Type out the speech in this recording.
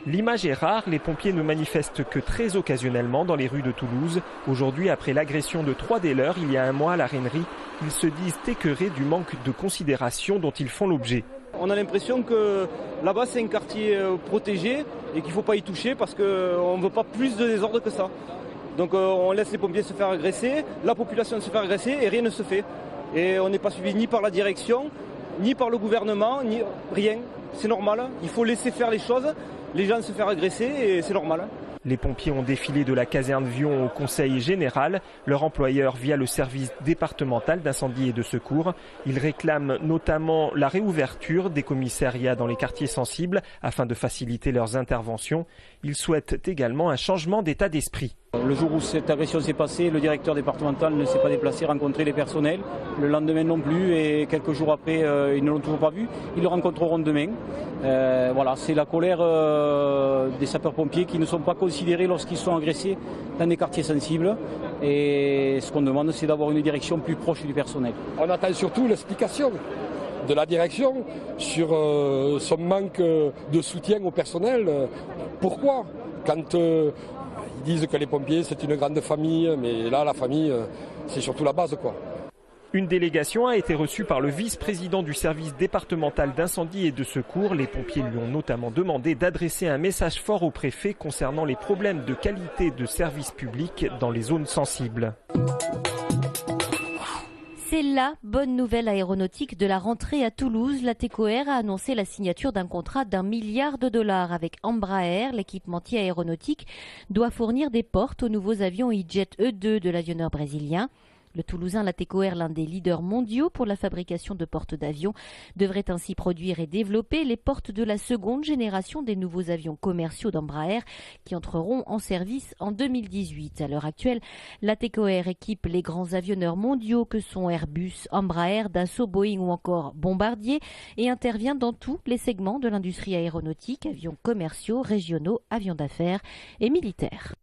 L'image est rare, les pompiers ne manifestent que très occasionnellement dans les rues de Toulouse. Aujourd'hui, après l'agression de 3 des leurs il y a un mois à la Rainerie, ils se disent écœurés du manque de considération dont ils font l'objet. On a l'impression que là-bas c'est un quartier protégé et qu'il ne faut pas y toucher parce qu'on ne veut pas plus de désordre que ça. Donc on laisse les pompiers se faire agresser, la population se faire agresser et rien ne se fait. Et on n'est pas suivi ni par la direction, ni par le gouvernement, ni rien. C'est normal, il faut laisser faire les choses, les gens se faire agresser et c'est normal. Les pompiers ont défilé de la caserne Vion au Conseil général, leur employeur via le service départemental d'incendie et de secours. Ils réclament notamment la réouverture des commissariats dans les quartiers sensibles afin de faciliter leurs interventions. Ils souhaitent également un changement d'état d'esprit. Le jour où cette agression s'est passée, le directeur départemental ne s'est pas déplacé rencontrer les personnels. Le lendemain non plus et quelques jours après, ils ne l'ont toujours pas vu. Ils le rencontreront demain. Voilà, c'est la colère des sapeurs-pompiers qui ne sont pas considérés lorsqu'ils sont agressés dans des quartiers sensibles. Et ce qu'on demande, c'est d'avoir une direction plus proche du personnel. On attend surtout l'explication de la direction sur son manque de soutien au personnel. Pourquoi ? Quand ils disent que les pompiers c'est une grande famille, mais là la famille c'est surtout la base quoi. Une délégation a été reçue par le vice-président du service départemental d'incendie et de secours. Les pompiers lui ont notamment demandé d'adresser un message fort au préfet concernant les problèmes de qualité de service public dans les zones sensibles. C'est la bonne nouvelle aéronautique de la rentrée à Toulouse. La TECOR a annoncé la signature d'un contrat d'1 milliard de dollars avec Embraer. L'équipementier aéronautique doit fournir des portes aux nouveaux avions E-Jet E2 de l'avionneur brésilien. Le Toulousain, la TECOR, l'un des leaders mondiaux pour la fabrication de portes d'avions, devrait ainsi produire et développer les portes de la seconde génération des nouveaux avions commerciaux d'Embraer qui entreront en service en 2018. À l'heure actuelle, la TECOR équipe les grands avionneurs mondiaux que sont Airbus, Embraer, Dassault, Boeing ou encore Bombardier et intervient dans tous les segments de l'industrie aéronautique, avions commerciaux, régionaux, avions d'affaires et militaires.